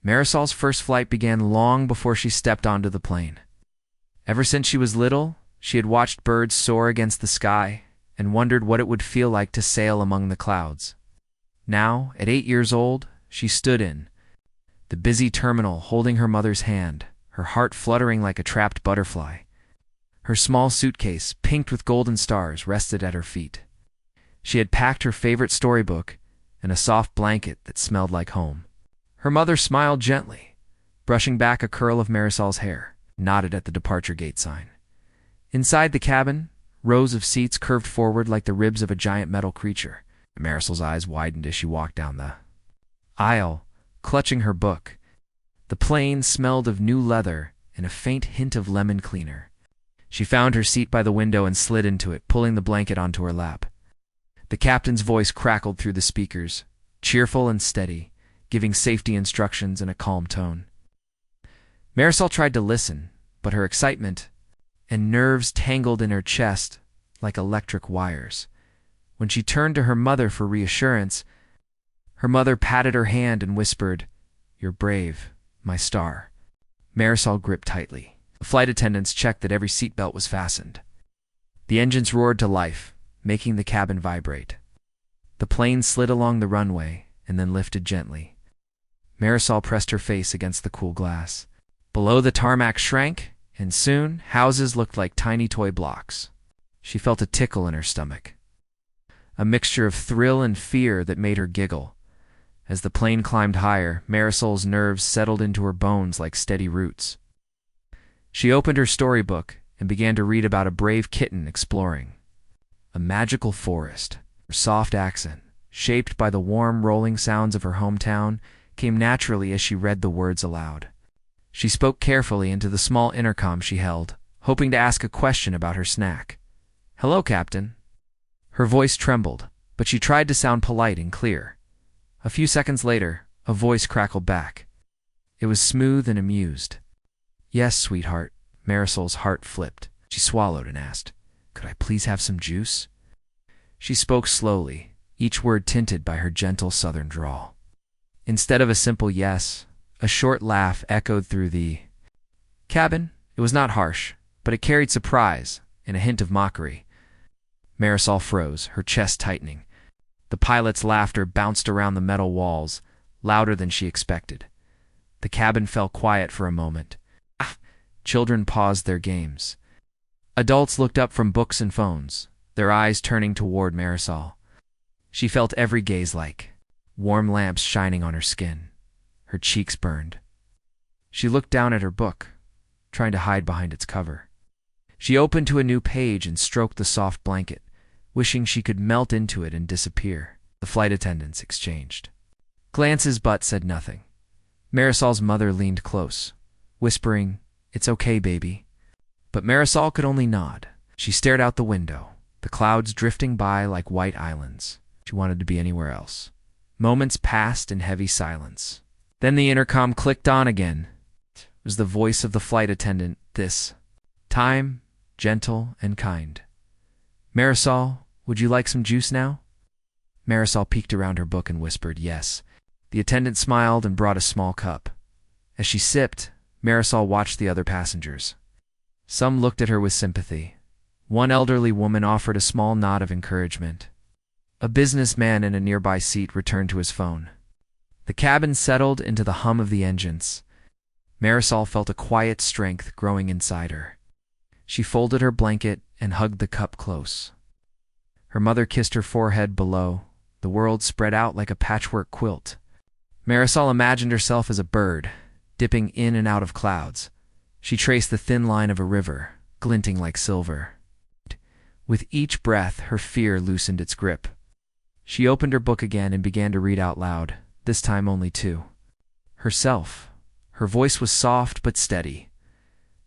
Marisol's first flight began long before she stepped onto the plane. Ever since she was little, she had watched birds soar against the sky and wondered what it would feel like to sail among the clouds. Now, at 8 years old, she stood in the busy terminal holding her mother's hand, her heart fluttering like a trapped butterfly. Her small suitcase, pinked with golden stars, rested at her feet. She had packed her favorite storybook and a soft blanket that smelled like home. Her mother smiled gently, brushing back a curl of Marisol's hair, nodded at the departure gate sign. Inside the cabin, rows of seats curved forward like the ribs of a giant metal creature. Marisol's eyes widened as she walked down the aisle, clutching her book. The plane smelled of new leather and a faint hint of lemon cleaner. She found her seat by the window and slid into it, pulling the blanket onto her lap. The captain's voice crackled through the speakers, cheerful and steady, giving safety instructions in a calm tone. Marisol tried to listen, but her excitement and nerves tangled in her chest like electric wires. When she turned to her mother for reassurance, her mother patted her hand and whispered, "You're brave, my star." Marisol gripped tightly. The flight attendants checked that every seatbelt was fastened. The engines roared to life, making the cabin vibrate. The plane slid along the runway and then lifted gently. Marisol pressed her face against the cool glass. Below, the tarmac shrank, and soon houses looked like tiny toy blocks. She felt a tickle in her stomach, a mixture of thrill and fear that made her giggle. As the plane climbed higher, Marisol's nerves settled into her bones like steady roots. She opened her storybook and began to read about a brave kitten exploring a magical forest. Her soft accent, shaped by the warm, rolling sounds of her hometown, came naturally as she read the words aloud. She spoke carefully into the small intercom she held, hoping to ask a question about her snack. "Hello, Captain." Her voice trembled, but she tried to sound polite and clear. A few seconds later, a voice crackled back. It was smooth and amused. "Yes, sweetheart." Marisol's heart flipped. She swallowed and asked, "Could I please have some juice?" She spoke slowly, each word tinted by her gentle southern drawl. Instead of a simple yes, a short laugh echoed through the cabin. It was not harsh, but it carried surprise and a hint of mockery. Marisol froze, her chest tightening. The pilot's laughter bounced around the metal walls, louder than she expected. The cabin fell quiet for a moment. Children paused their games. Adults looked up from books and phones, their eyes turning toward Marisol. She felt every gaze like warm lamps shining on her skin. Her cheeks burned. She looked down at her book, trying to hide behind its cover. She opened to a new page and stroked the soft blanket, wishing she could melt into it and disappear. The flight attendants exchanged glances but said nothing. Marisol's mother leaned close, whispering, "It's okay, baby." But Marisol could only nod. She stared out the window, the clouds drifting by like white islands. She wanted to be anywhere else. Moments passed in heavy silence. Then the intercom clicked on again. It was the voice of the flight attendant, this time gentle and kind. "Marisol, would you like some juice now?" Marisol peeked around her book and whispered, "Yes." The attendant smiled and brought a small cup. As she sipped, Marisol watched the other passengers. Some looked at her with sympathy. One elderly woman offered a small nod of encouragement. A businessman in a nearby seat returned to his phone. The cabin settled into the hum of the engines. Marisol felt a quiet strength growing inside her. She folded her blanket and hugged the cup close. Her mother kissed her forehead below. The world spread out like a patchwork quilt. Marisol imagined herself as a bird, dipping in and out of clouds. She traced the thin line of a river, glinting like silver. With each breath, her fear loosened its grip. She opened her book again and began to read out loud, this time only to herself. Her voice was soft but steady.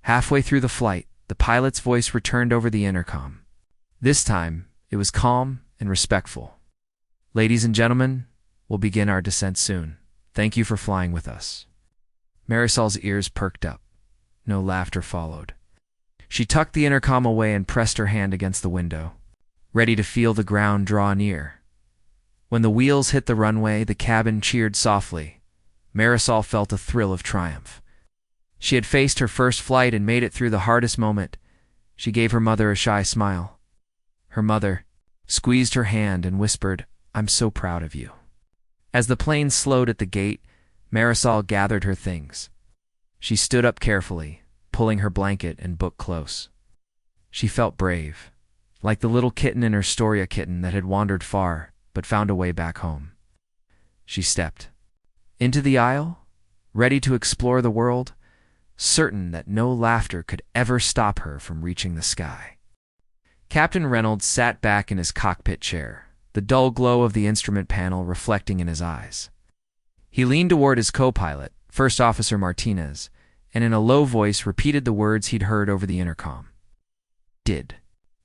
Halfway through the flight, the pilot's voice returned over the intercom. This time, it was calm and respectful. "Ladies and gentlemen, we'll begin our descent soon. Thank you for flying with us." Marisol's ears perked up. No laughter followed. She tucked the intercom away and pressed her hand against the window, ready to feel the ground draw near. When the wheels hit the runway, the cabin cheered softly. Marisol felt a thrill of triumph. She had faced her first flight and made it through the hardest moment. She gave her mother a shy smile. Her mother squeezed her hand and whispered, "I'm so proud of you." As the plane slowed at the gate, Marisol gathered her things. She stood up carefully, pulling her blanket and book close. She felt brave, like the little kitten in her story, a kitten that had wandered far but found a way back home. She stepped into the aisle, ready to explore the world, certain that no laughter could ever stop her from reaching the sky. Captain Reynolds sat back in his cockpit chair, the dull glow of the instrument panel reflecting in his eyes. He leaned toward his co-pilot, First Officer Martinez, and in a low voice repeated the words he'd heard over the intercom. "Did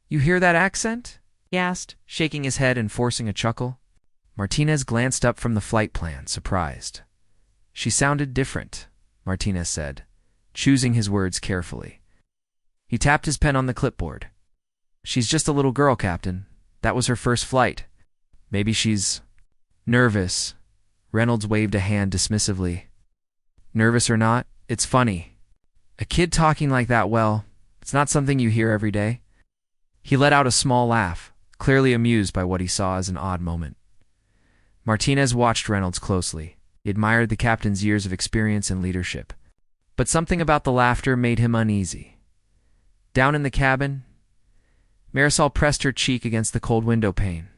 you hear that accent?" he asked, shaking his head and forcing a chuckle. Martinez glanced up from the flight plan, surprised. "She sounded different," Martinez said, choosing his words carefully. He tapped his pen on the clipboard. "She's just a little girl, Captain. That was her first flight. Maybe she's nervous." Reynolds waved a hand dismissively. "Nervous or not, it's funny. A kid talking like that, well, it's not something you hear every day." He let out a small laugh, clearly amused by what he saw as an odd moment. Martinez watched Reynolds closely. He admired the captain's years of experience and leadership. But something about the laughter made him uneasy. Down in the cabin, Marisol pressed her cheek against the cold window pane.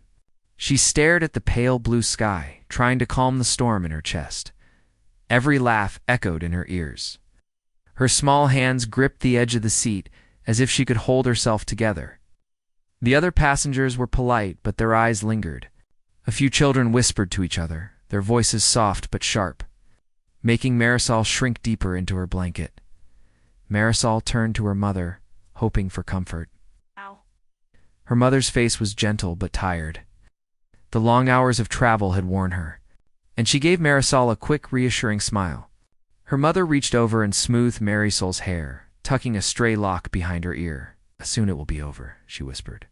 She stared at the pale blue sky, trying to calm the storm in her chest. Every laugh echoed in her ears. Her small hands gripped the edge of the seat as if she could hold herself together. The other passengers were polite, but their eyes lingered. A few children whispered to each other, their voices soft but sharp, making Marisol shrink deeper into her blanket. Marisol turned to her mother, hoping for comfort. Ow. Her mother's face was gentle but tired. The long hours of travel had worn her, and she gave Marisol a quick, reassuring smile. Her mother reached over and smoothed Marisol's hair, tucking a stray lock behind her ear. "Soon it will be over," she whispered.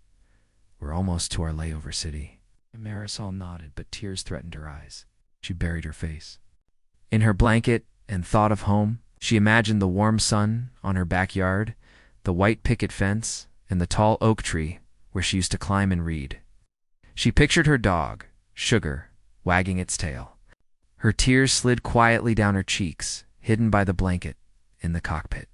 "We're almost to our layover city." Marisol nodded, but tears threatened her eyes. She buried her face in her blanket and thought of home. She imagined the warm sun on her backyard, the white picket fence, and the tall oak tree where she used to climb and read. She pictured her dog, Sugar, wagging its tail. Her tears slid quietly down her cheeks, hidden by the blanket in the cockpit.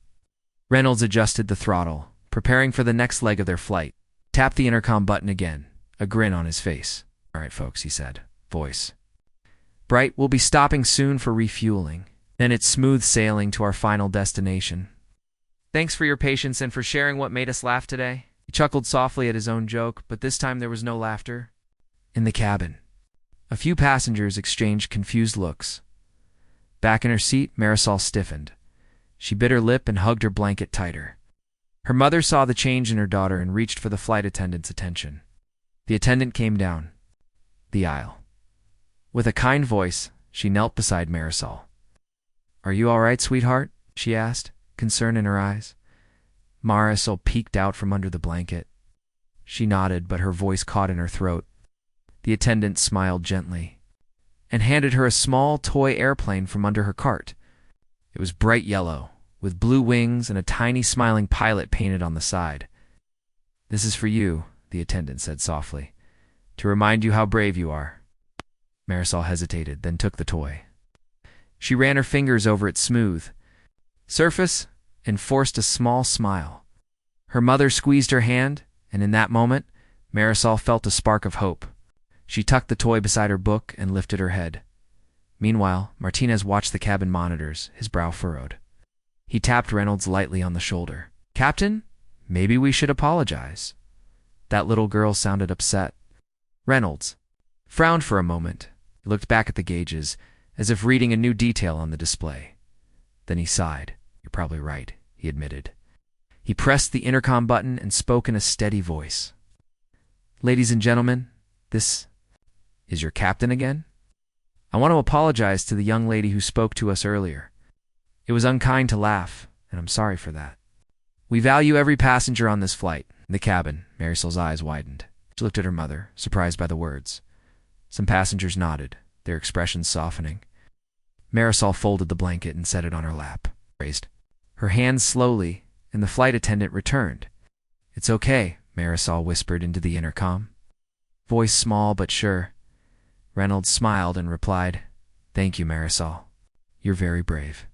Reynolds adjusted the throttle, preparing for the next leg of their flight. Tapped the intercom button again, a grin on his face. "All right, folks," he said, voice bright, "we'll be stopping soon for refueling. Then it's smooth sailing to our final destination. Thanks for your patience and for sharing what made us laugh today." He chuckled softly at his own joke, but this time there was no laughter. In the cabin, a few passengers exchanged confused looks. Back in her seat, Marisol stiffened. She bit her lip and hugged her blanket tighter. Her mother saw the change in her daughter and reached for the flight attendant's attention. The attendant came down the aisle. With a kind voice, she knelt beside Marisol. "Are you all right, sweetheart?" she asked, concern in her eyes. Marisol peeked out from under the blanket. She nodded, but her voice caught in her throat. The attendant smiled gently and handed her a small toy airplane from under her cart. It was bright yellow, with blue wings and a tiny smiling pilot painted on the side. "This is for you," the attendant said softly, "to remind you how brave you are." Marisol hesitated, then took the toy. She ran her fingers over its smooth surface and forced a small smile. Her mother squeezed her hand, and in that moment, Marisol felt a spark of hope. She tucked the toy beside her book and lifted her head. Meanwhile, Martinez watched the cabin monitors, his brow furrowed. He tapped Reynolds lightly on the shoulder. "Captain, maybe we should apologize." That little girl sounded upset. Reynolds frowned for a moment. He looked back at the gauges, as if reading a new detail on the display. Then he sighed. "You're probably right," he admitted. He pressed the intercom button and spoke in a steady voice. "Ladies and gentlemen, this is your captain again. I want to apologize to the young lady who spoke to us earlier. It was unkind to laugh, and I'm sorry for that. We value every passenger on this flight." In the cabin, Marisol's eyes widened. She looked at her mother, surprised by the words. Some passengers nodded, their expressions softening. Marisol folded the blanket and set it on her lap. Raised her hands slowly, and the flight attendant returned. "It's okay," Marisol whispered into the intercom. Voice small but sure. Reynolds smiled and replied, "Thank you, Marisol. You're very brave.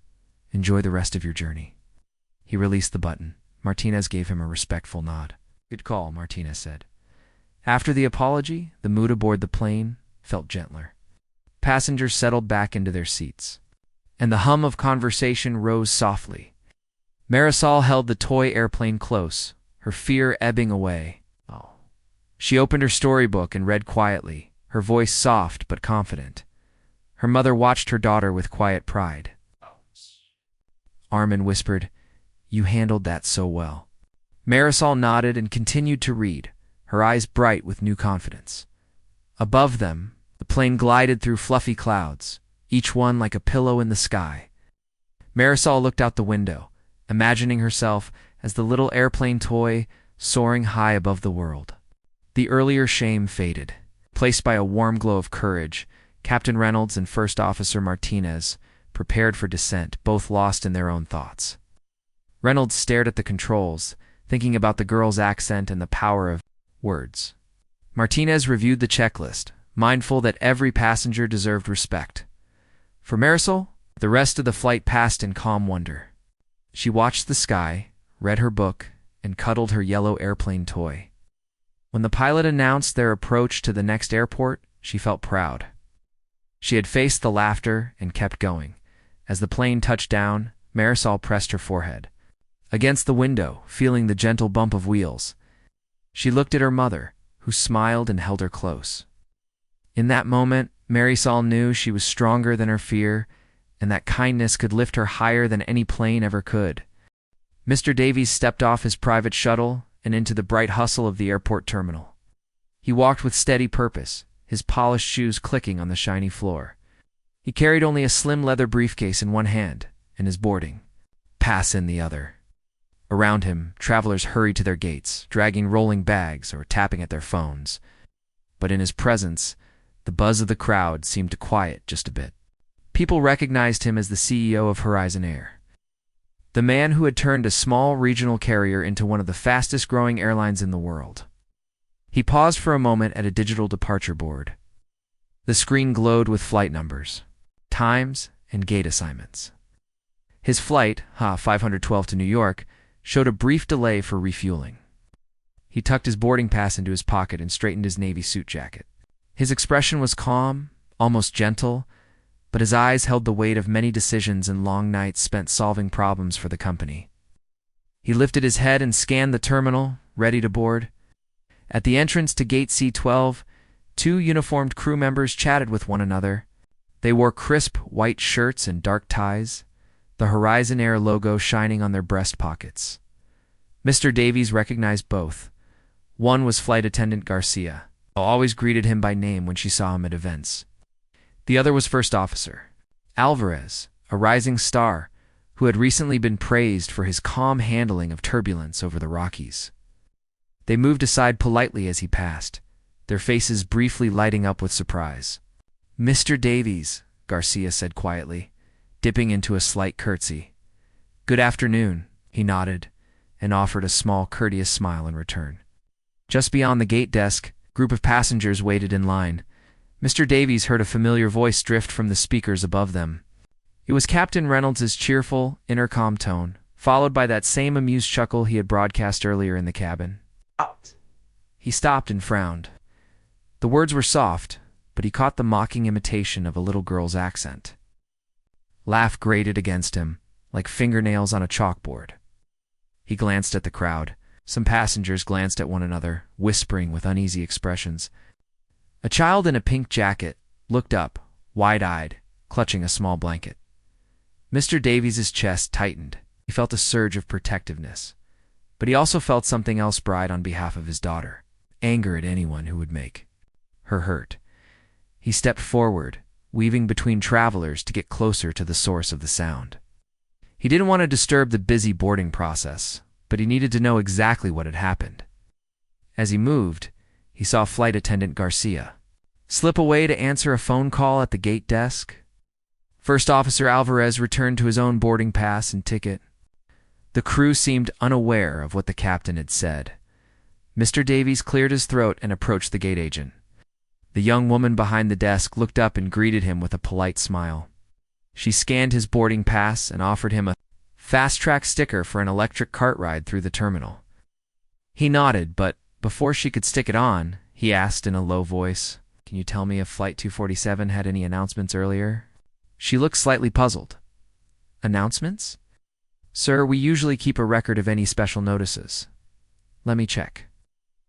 Enjoy the rest of your journey." He released the button. Martinez gave him a respectful nod. "Good call," Martinez said. After the apology, the mood aboard the plane felt gentler. Passengers settled back into their seats, and the hum of conversation rose softly. Marisol held the toy airplane close, her fear ebbing away. She opened her storybook and read quietly, her voice soft but confident. Her mother watched her daughter with quiet pride. Armin whispered, "You handled that so well." Marisol nodded and continued to read, her eyes bright with new confidence. Above them, the plane glided through fluffy clouds, each one like a pillow in the sky. Marisol looked out the window, imagining herself as the little airplane toy soaring high above the world. The earlier shame faded, placed by a warm glow of courage. Captain Reynolds and First Officer Martinez prepared for descent, both lost in their own thoughts. Reynolds stared at the controls, thinking about the girl's accent and the power of words. Martinez reviewed the checklist, mindful that every passenger deserved respect. For Marisol, the rest of the flight passed in calm wonder. She watched the sky, read her book, and cuddled her yellow airplane toy. When the pilot announced their approach to the next airport, she felt proud. She had faced the laughter and kept going. As the plane touched down, Marisol pressed her forehead against the window, feeling the gentle bump of wheels. She looked at her mother, who smiled and held her close. In that moment, Marisol knew she was stronger than her fear, and that kindness could lift her higher than any plane ever could. Mr. Davies stepped off his private shuttle and into the bright hustle of the airport terminal. He walked with steady purpose, his polished shoes clicking on the shiny floor. He carried only a slim leather briefcase in one hand and his boarding pass in the other. Around him, travelers hurried to their gates, dragging rolling bags or tapping at their phones. But in his presence, the buzz of the crowd seemed to quiet just a bit. People recognized him as the CEO of Horizon Air, the man who had turned a small regional carrier into one of the fastest-growing airlines in the world. He paused for a moment at a digital departure board. The screen glowed with flight numbers, times, and gate assignments. His flight, 512 to New York, showed a brief delay for refueling. He tucked his boarding pass into his pocket and straightened his navy suit jacket. His expression was calm, almost gentle, but his eyes held the weight of many decisions and long nights spent solving problems for the company. He lifted his head and scanned the terminal, ready to board. At the entrance to Gate C12, two uniformed crew members chatted with one another. They wore crisp white shirts and dark ties, the Horizon Air logo shining on their breast pockets. Mr. Davies recognized both. One was Flight Attendant Garcia, who always greeted him by name when she saw him at events. The other was First Officer Alvarez, a rising star who had recently been praised for his calm handling of turbulence over the Rockies. They moved aside politely as he passed, their faces briefly lighting up with surprise. "Mr. Davies," Garcia said quietly, dipping into a slight curtsy. "Good afternoon," he nodded, and offered a small, courteous smile in return. Just beyond the gate desk, a group of passengers waited in line. Mr. Davies heard a familiar voice drift from the speakers above them. It was Captain Reynolds' cheerful, intercom tone, followed by that same amused chuckle he had broadcast earlier in the cabin. "Out." He stopped and frowned. The words were soft, but he caught the mocking imitation of a little girl's accent. Laugh grated against him, like fingernails on a chalkboard. He glanced at the crowd. Some passengers glanced at one another, whispering with uneasy expressions. A child in a pink jacket looked up, wide-eyed, clutching a small blanket. Mr. Davies' chest tightened. He felt a surge of protectiveness. But he also felt something else bride on behalf of his daughter, anger at anyone who would make her hurt. He stepped forward, weaving between travelers to get closer to the source of the sound. He didn't want to disturb the busy boarding process, but he needed to know exactly what had happened. As he moved, he saw Flight Attendant Garcia slip away to answer a phone call at the gate desk. First Officer Alvarez returned to his own boarding pass and ticket. The crew seemed unaware of what the captain had said. Mr. Davies cleared his throat and approached the gate agent. The young woman behind the desk looked up and greeted him with a polite smile. She scanned his boarding pass and offered him a fast-track sticker for an electric cart ride through the terminal. He nodded, but before she could stick it on, he asked in a low voice, "Can you tell me if Flight 247 had any announcements earlier?" She looked slightly puzzled. "Announcements? Sir, we usually keep a record of any special notices. Let me check."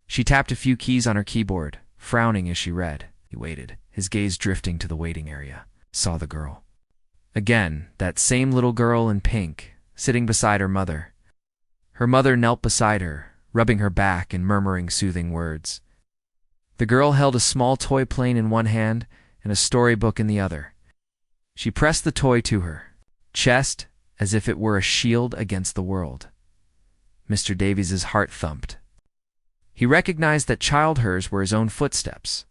She tapped a few keys on her keyboard, frowning as she read. He waited, his gaze drifting to the waiting area. Saw the girl. Again, that same little girl in pink, sitting beside her mother. Her mother knelt beside her, rubbing her back and murmuring soothing words. The girl held a small toy plane in one hand and a storybook in the other. She pressed the toy to her chest as if it were a shield against the world. Mr. Davies's heart thumped. He recognized that child hers were his own footsteps,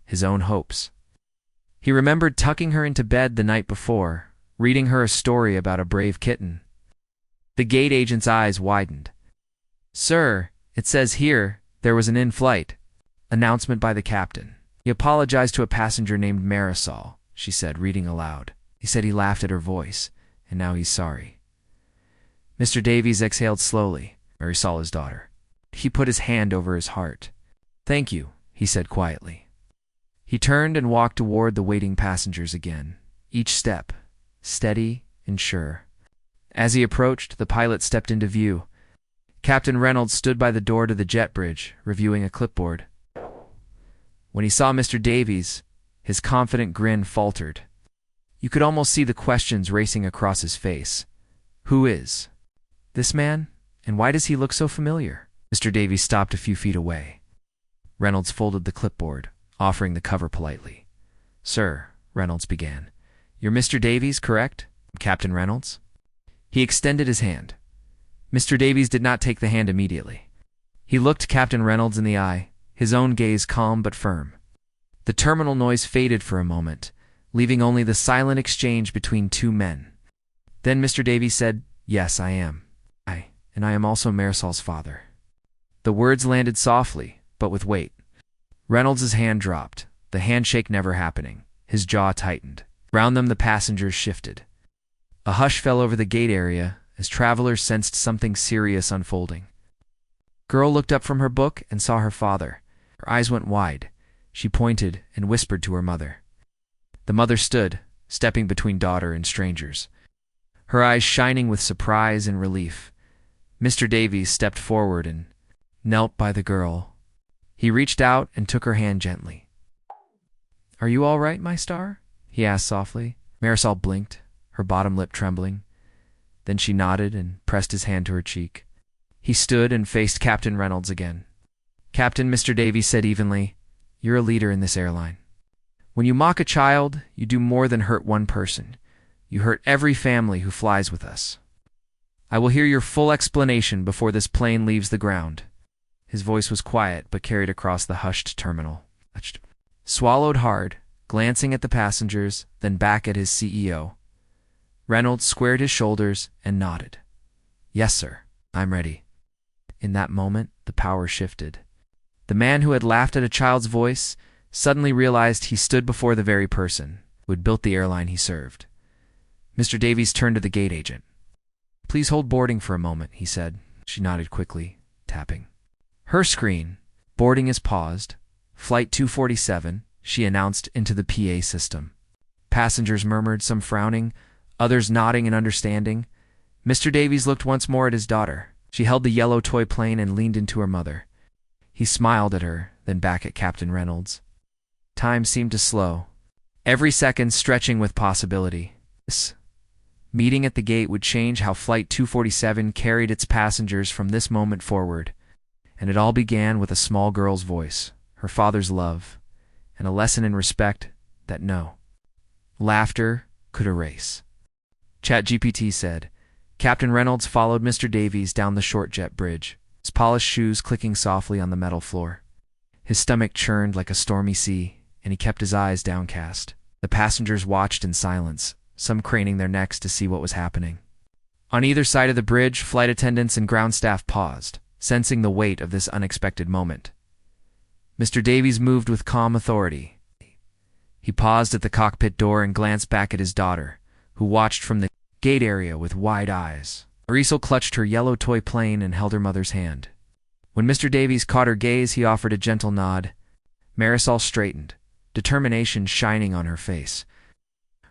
his own hopes. He remembered tucking her into bed the night before, reading her a story about a brave kitten. The gate agent's eyes widened. "Sir, it says here there was an in-flight announcement by the captain. He apologized to a passenger named Marisol," she said, reading aloud. "He said he laughed at her voice, and now he's sorry." Mr. Davies exhaled slowly. Marisol, his daughter. He put his hand over his heart. "Thank you," he said quietly. He turned and walked toward the waiting passengers again, each step steady and sure. As he approached, the pilot stepped into view. Captain Reynolds stood by the door to the jet bridge, reviewing a clipboard. When he saw Mr. Davies, his confident grin faltered. You could almost see the questions racing across his face. Who is this man, and why does he look so familiar? Mr. Davies stopped a few feet away. Reynolds folded the clipboard, offering the cover politely. "Sir," Reynolds began, "you're Mr. Davies, correct? Captain Reynolds?" He extended his hand. Mr. Davies did not take the hand immediately. He looked Captain Reynolds in the eye, his own gaze calm but firm. The terminal noise faded for a moment, leaving only the silent exchange between two men. Then Mr. Davies said, "Yes, I am. And I am also Marisol's father." The words landed softly, but with weight. Reynolds' hand dropped, the handshake never happening. His jaw tightened. Round them the passengers shifted. A hush fell over the gate area as travelers sensed something serious unfolding. Girl looked up from her book and saw her father. Her eyes went wide. She pointed and whispered to her mother. The mother stood, stepping between daughter and strangers, her eyes shining with surprise and relief. Mr. Davies stepped forward and knelt by the girl. He reached out and took her hand gently. "Are you all right, my star?" he asked softly. Marisol blinked, her bottom lip trembling. Then she nodded and pressed his hand to her cheek. He stood and faced Captain Reynolds again. "Captain," Mr. Davies said evenly, "you're a leader in this airline. When you mock a child, you do more than hurt one person. You hurt every family who flies with us. I will hear your full explanation before this plane leaves the ground." His voice was quiet but carried across the hushed terminal. Swallowed hard, glancing at the passengers, then back at his CEO. Reynolds squared his shoulders and nodded. "Yes, sir, I'm ready." In that moment, the power shifted. The man who had laughed at a child's voice suddenly realized he stood before the very person who had built the airline he served. Mr. Davies turned to the gate agent. "Please hold boarding for a moment," he said. She nodded quickly, tapping. Her screen. "Boarding is paused. Flight 247, she announced into the PA system. Passengers murmured, some frowning, others nodding in understanding. Mr. Davies looked once more at his daughter. She held the yellow toy plane and leaned into her mother. He smiled at her, then back at Captain Reynolds. Time seemed to slow, every second stretching with possibility. This meeting at the gate would change how Flight 247 carried its passengers from this moment forward. And it all began with a small girl's voice, her father's love, and a lesson in respect that no laughter could erase. ChatGPT said. Captain Reynolds followed Mr. Davies down the short jet bridge, his polished shoes clicking softly on the metal floor. His stomach churned like a stormy sea, and he kept his eyes downcast. The passengers watched in silence, some craning their necks to see what was happening. On either side of the bridge, flight attendants and ground staff paused, sensing the weight of this unexpected moment. Mr. Davies moved with calm authority. He paused at the cockpit door and glanced back at his daughter, who watched from the gate area with wide eyes. Marisol clutched her yellow toy plane and held her mother's hand. When Mr. Davies caught her gaze, he offered a gentle nod. Marisol straightened, determination shining on her face.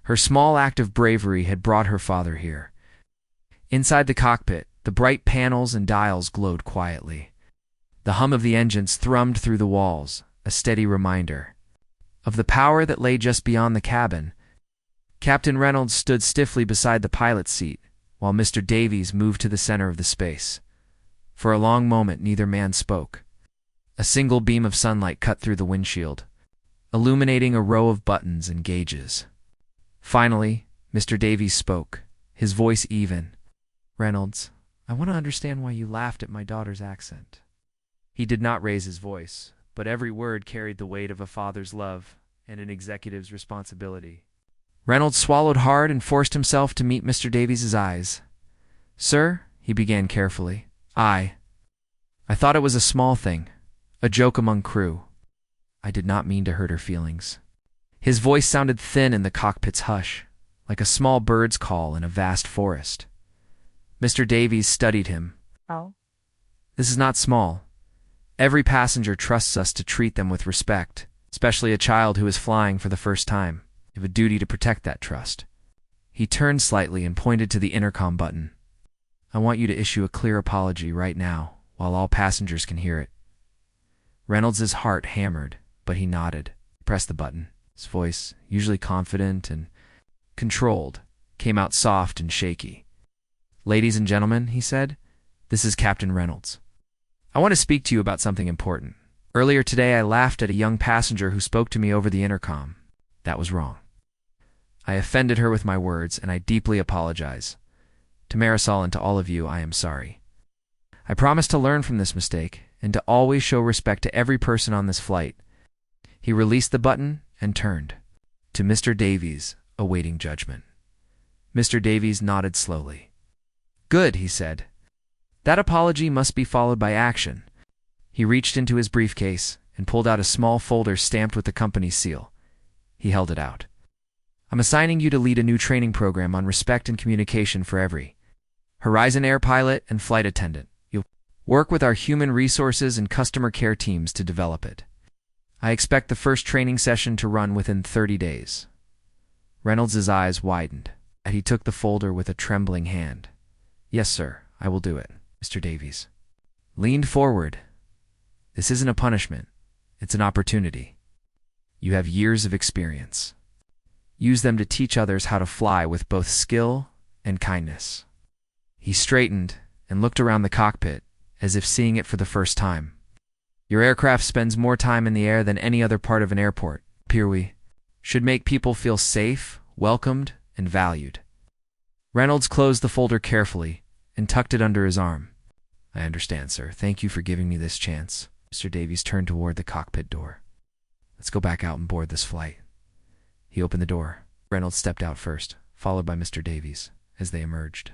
Her small act of bravery had brought her father here. Inside the cockpit, the bright panels and dials glowed quietly. The hum of the engines thrummed through the walls, a steady reminder of the power that lay just beyond the cabin. Captain Reynolds stood stiffly beside the pilot's seat, while Mr. Davies moved to the center of the space. For a long moment, neither man spoke. A single beam of sunlight cut through the windshield, illuminating a row of buttons and gauges. Finally, Mr. Davies spoke, his voice even. "Reynolds, I want to understand why you laughed at my daughter's accent." He did not raise his voice, but every word carried the weight of a father's love and an executive's responsibility. Reynolds swallowed hard and forced himself to meet Mr. Davies' eyes. "Sir," he began carefully, I thought it was a small thing, a joke among crew. I did not mean to hurt her feelings." His voice sounded thin in the cockpit's hush, like a small bird's call in a vast forest. Mr. Davies studied him. "Oh?" "This is not small. Every passenger trusts us to treat them with respect, especially a child who is flying for the first time. You have a duty to protect that trust." He turned slightly and pointed to the intercom button. "I want you to issue a clear apology right now, while all passengers can hear it." Reynolds' heart hammered, but he nodded. He pressed the button. His voice, usually confident and controlled, came out soft and shaky. "Ladies and gentlemen," he said, "this is Captain Reynolds. I want to speak to you about something important. Earlier today I laughed at a young passenger who spoke to me over the intercom. That was wrong. I offended her with my words, and I deeply apologize. To Marisol and to all of you, I am sorry. I promise to learn from this mistake and to always show respect to every person on this flight." He released the button and turned to Mr. Davies, awaiting judgment. Mr. Davies nodded slowly. "Good," he said. "That apology must be followed by action." He reached into his briefcase and pulled out a small folder stamped with the company's seal. He held it out. "I'm assigning you to lead a new training program on respect and communication for every Horizon Air pilot and flight attendant. You'll work with our human resources and customer care teams to develop it. I expect the first training session to run within 30 days. Reynolds' eyes widened, and he took the folder with a trembling hand. "Yes, sir, I will do it." Mr. Davies leaned forward. "This isn't a punishment. It's an opportunity. You have years of experience. Use them to teach others how to fly with both skill and kindness." He straightened and looked around the cockpit, as if seeing it for the first time. "Your aircraft spends more time in the air than any other part of an airport. We should make people feel safe, welcomed, and valued." Reynolds closed the folder carefully and tucked it under his arm. "I understand, sir. Thank you for giving me this chance." Mr. Davies turned toward the cockpit door. "Let's go back out and board this flight." He opened the door. Reynolds stepped out first, followed by Mr. Davies, as they emerged.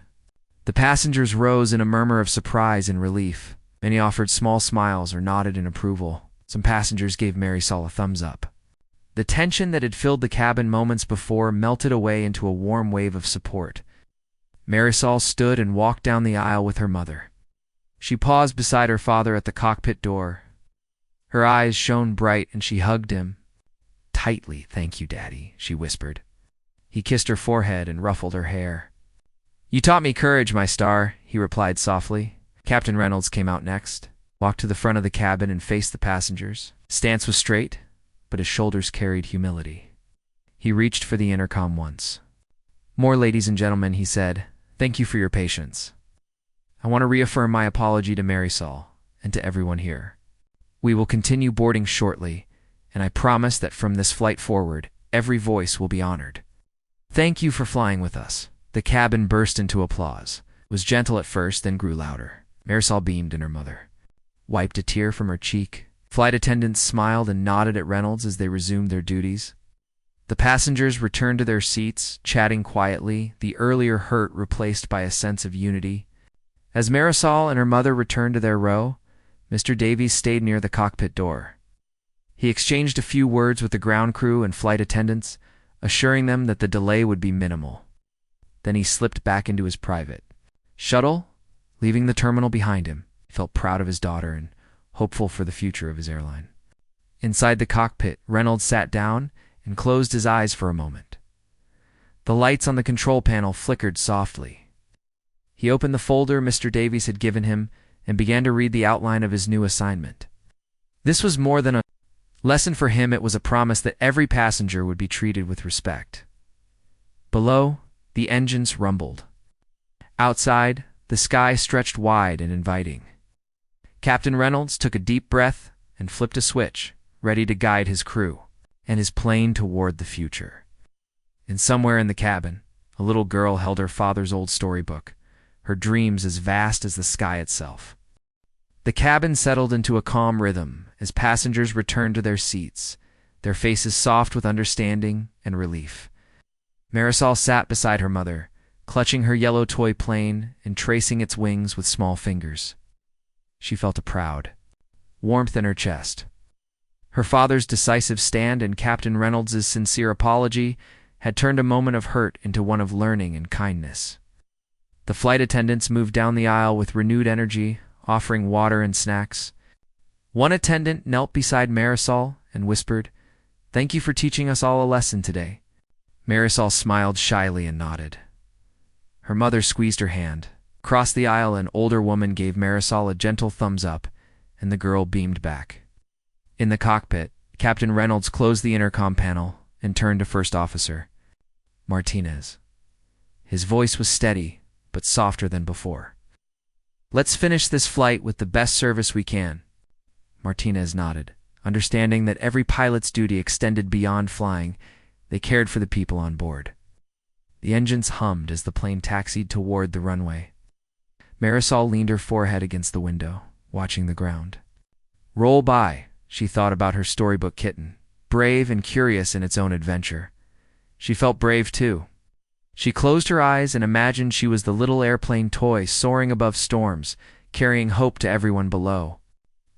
The passengers rose in a murmur of surprise and relief. Many offered small smiles or nodded in approval. Some passengers gave Marisol a thumbs up. The tension that had filled the cabin moments before melted away into a warm wave of support. Marisol stood and walked down the aisle with her mother. She paused beside her father at the cockpit door. Her eyes shone bright and she hugged him tightly. "Thank you, Daddy," she whispered. He kissed her forehead and ruffled her hair. "You taught me courage, my star," he replied softly. Captain Reynolds came out next, walked to the front of the cabin and faced the passengers. His stance was straight, but his shoulders carried humility. He reached for the intercom once. "More ladies and gentlemen," he said, "thank you for your patience. I want to reaffirm my apology to Marisol and to everyone here. We will continue boarding shortly, and I promise that from this flight forward, every voice will be honored. Thank you for flying with us." The cabin burst into applause. It was gentle at first, then grew louder. Marisol beamed and her mother wiped a tear from her cheek. Flight attendants smiled and nodded at Reynolds as they resumed their duties. The passengers returned to their seats, chatting quietly, the earlier hurt replaced by a sense of unity. As Marisol and her mother returned to their row, Mr. Davies stayed near the cockpit door. He exchanged a few words with the ground crew and flight attendants, assuring them that the delay would be minimal. Then he slipped back into his private shuttle, leaving the terminal behind him. He felt proud of his daughter and hopeful for the future of his airline. Inside the cockpit, Reynolds sat down and closed his eyes for a moment. The lights on the control panel flickered softly. He opened the folder Mr. Davies had given him and began to read the outline of his new assignment. This was more than a lesson for him. It was a promise that every passenger would be treated with respect. Below, the engines rumbled. Outside, the sky stretched wide and inviting. Captain Reynolds took a deep breath and flipped a switch, ready to guide his crew and his plane toward the future. And somewhere in the cabin, a little girl held her father's old storybook, her dreams as vast as the sky itself. The cabin settled into a calm rhythm as passengers returned to their seats, their faces soft with understanding and relief. Marisol sat beside her mother, clutching her yellow toy plane and tracing its wings with small fingers. She felt a proud warmth in her chest. Her father's decisive stand and Captain Reynolds' sincere apology had turned a moment of hurt into one of learning and kindness. The flight attendants moved down the aisle with renewed energy, offering water and snacks. One attendant knelt beside Marisol and whispered, "Thank you for teaching us all a lesson today." Marisol smiled shyly and nodded. Her mother squeezed her hand. Across the aisle, an older woman gave Marisol a gentle thumbs up, and the girl beamed back. In the cockpit, Captain Reynolds closed the intercom panel and turned to First Officer Martinez. His voice was steady, but softer than before. "Let's finish this flight with the best service we can." Martinez nodded, understanding that every pilot's duty extended beyond flying. They cared for the people on board. The engines hummed as the plane taxied toward the runway. Marisol leaned her forehead against the window, watching the ground. Roll by, she thought about her storybook kitten, brave and curious in its own adventure. She felt brave too. She closed her eyes and imagined she was the little airplane toy soaring above storms, carrying hope to everyone below.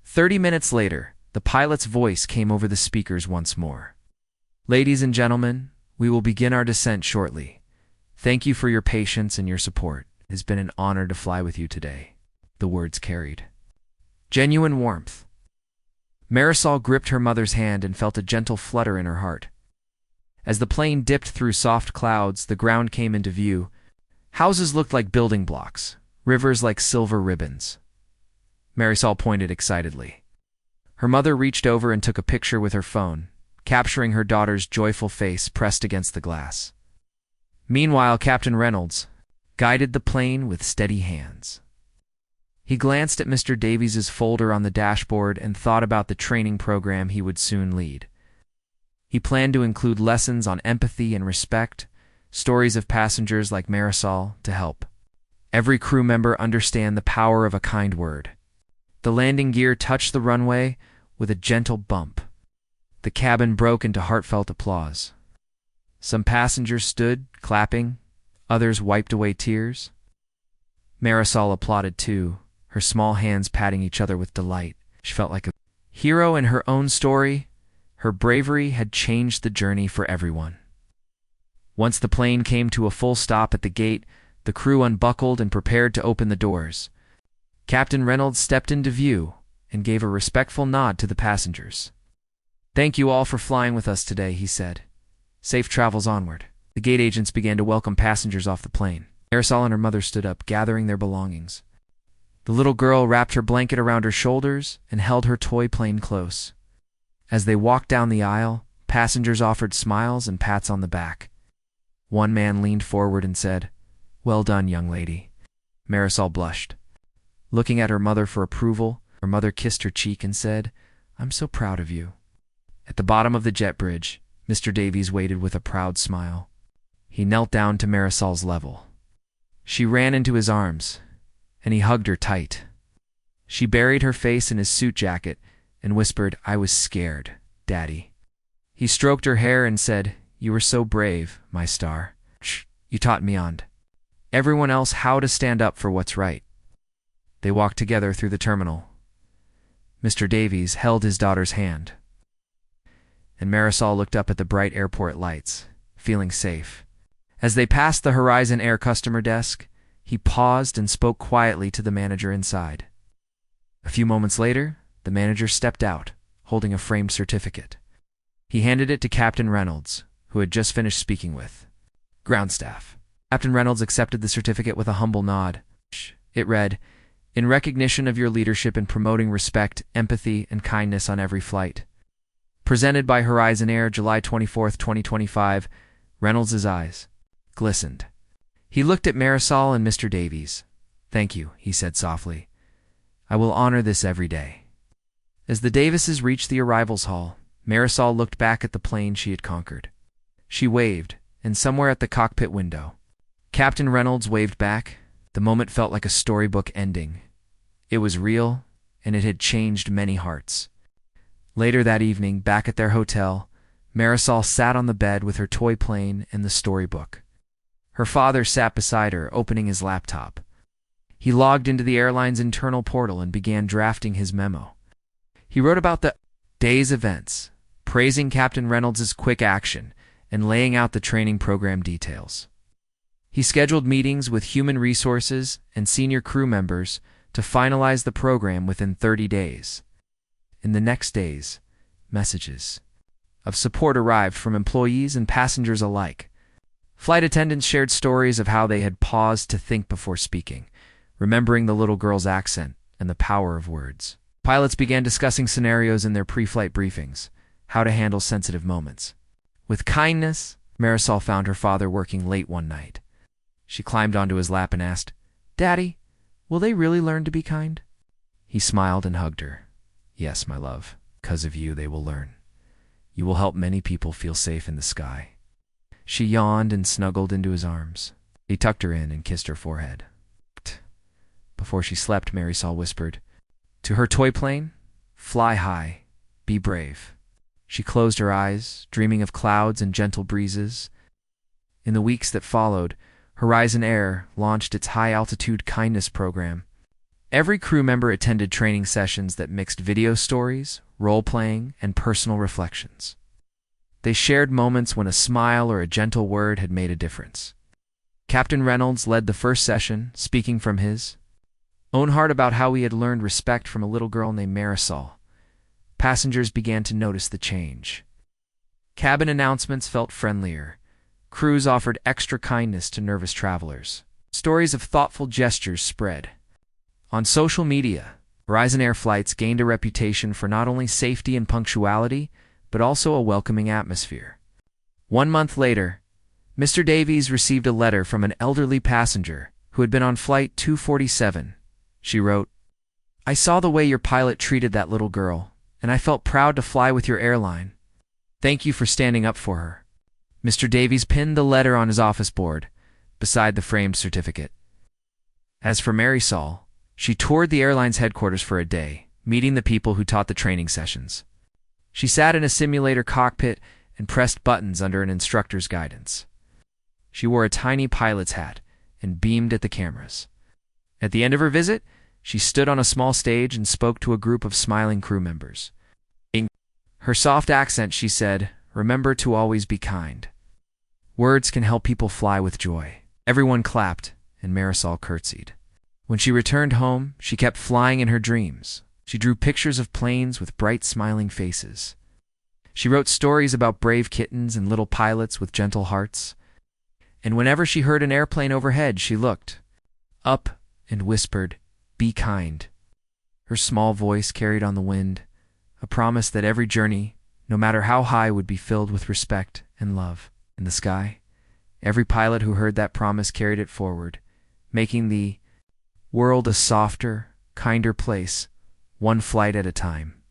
30 minutes later, the pilot's voice came over the speakers once more. "Ladies and gentlemen, we will begin our descent shortly. Thank you for your patience and your support. It has been an honor to fly with you today." The words carried genuine warmth. Marisol gripped her mother's hand and felt a gentle flutter in her heart. As the plane dipped through soft clouds, the ground came into view. Houses looked like building blocks, rivers like silver ribbons. Marisol pointed excitedly. Her mother reached over and took a picture with her phone, capturing her daughter's joyful face pressed against the glass. Meanwhile, Captain Reynolds guided the plane with steady hands. He glanced at Mr. Davies's folder on the dashboard and thought about the training program he would soon lead. He planned to include lessons on empathy and respect, stories of passengers like Marisol to help every crew member understand the power of a kind word. The landing gear touched the runway with a gentle bump. The cabin broke into heartfelt applause. Some passengers stood, clapping. Others wiped away tears. Marisol applauded too, her small hands patting each other with delight. She felt like a hero in her own story. Her bravery had changed the journey for everyone. Once the plane came to a full stop at the gate, the crew unbuckled and prepared to open the doors. Captain Reynolds stepped into view and gave a respectful nod to the passengers. "Thank you all for flying with us today," he said. "Safe travels onward." The gate agents began to welcome passengers off the plane. Marisol and her mother stood up, gathering their belongings. The little girl wrapped her blanket around her shoulders and held her toy plane close. As they walked down the aisle, passengers offered smiles and pats on the back. One man leaned forward and said, "Well done, young lady." Marisol blushed. Looking at her mother for approval, her mother kissed her cheek and said, "I'm so proud of you." At the bottom of the jet bridge, Mr. Davies waited with a proud smile. He knelt down to Marisol's level. She ran into his arms, and he hugged her tight. She buried her face in his suit jacket and whispered, "I was scared, Daddy." He stroked her hair and said, You were so brave, my star. You taught me and everyone else how to stand up for what's right." They walked together through the terminal. Mr. Davies held his daughter's hand, and Marisol looked up at the bright airport lights, feeling safe. As they passed the Horizon Air customer desk, he paused and spoke quietly to the manager inside. A few moments later, the manager stepped out, holding a framed certificate. He handed it to Captain Reynolds, who had just finished speaking with ground staff. Captain Reynolds accepted the certificate with a humble nod. It read, "In recognition of your leadership in promoting respect, empathy, and kindness on every flight. Presented by Horizon Air, July 24th, 2025, Reynolds' eyes glistened. He looked at Marisol and Mr. Davies. "Thank you," he said softly. "I will honor this every day." As the Davises reached the arrivals hall, Marisol looked back at the plane she had conquered. She waved, and somewhere at the cockpit window, Captain Reynolds waved back. The moment felt like a storybook ending. It was real, and it had changed many hearts. Later that evening, back at their hotel, Marisol sat on the bed with her toy plane and the storybook. Her father sat beside her, opening his laptop. He logged into the airline's internal portal and began drafting his memo. He wrote about the day's events, praising Captain Reynolds' quick action and laying out the training program details. He scheduled meetings with human resources and senior crew members to finalize the program within 30 days. In the next days, messages of support arrived from employees and passengers alike. Flight attendants shared stories of how they had paused to think before speaking, remembering the little girl's accent and the power of words. Pilots began discussing scenarios in their pre-flight briefings, how to handle sensitive moments. With kindness, Marisol found her father working late one night. She climbed onto his lap and asked, "Daddy, will they really learn to be kind?" He smiled and hugged her. "Yes, my love, 'cause of you they will learn. You will help many people feel safe in the sky." She yawned and snuggled into his arms. He tucked her in and kissed her forehead. Before she slept, Marisol whispered to her toy plane, "Fly high, be brave." She closed her eyes, dreaming of clouds and gentle breezes. In the weeks that followed, Horizon Air launched its high-altitude kindness program. Every crew member attended training sessions that mixed video stories, role-playing, and personal reflections. They shared moments when a smile or a gentle word had made a difference. Captain Reynolds led the first session, speaking from his own heart about how he had learned respect from a little girl named Marisol. Passengers began to notice the change. Cabin announcements felt friendlier. Crews offered extra kindness to nervous travelers. Stories of thoughtful gestures spread. On social media, Horizon Air flights gained a reputation for not only safety and punctuality, but also a welcoming atmosphere. 1 month later, Mr. Davies received a letter from an elderly passenger who had been on Flight 247. She wrote, "I saw the way your pilot treated that little girl, and I felt proud to fly with your airline. Thank you for standing up for her." Mr. Davies pinned the letter on his office board, beside the framed certificate. As for Marisol, she toured the airline's headquarters for a day, meeting the people who taught the training sessions. She sat in a simulator cockpit and pressed buttons under an instructor's guidance. She wore a tiny pilot's hat and beamed at the cameras. At the end of her visit, she stood on a small stage and spoke to a group of smiling crew members. In her soft accent, she said, "Remember to always be kind. Words can help people fly with joy." Everyone clapped, and Marisol curtsied. When she returned home, she kept flying in her dreams. She drew pictures of planes with bright, smiling faces. She wrote stories about brave kittens and little pilots with gentle hearts. And whenever she heard an airplane overhead, she looked up and whispered, "Be kind." Her small voice carried on the wind, a promise that every journey, no matter how high, would be filled with respect and love. In the sky, every pilot who heard that promise carried it forward, making the world a softer, kinder place, one flight at a time.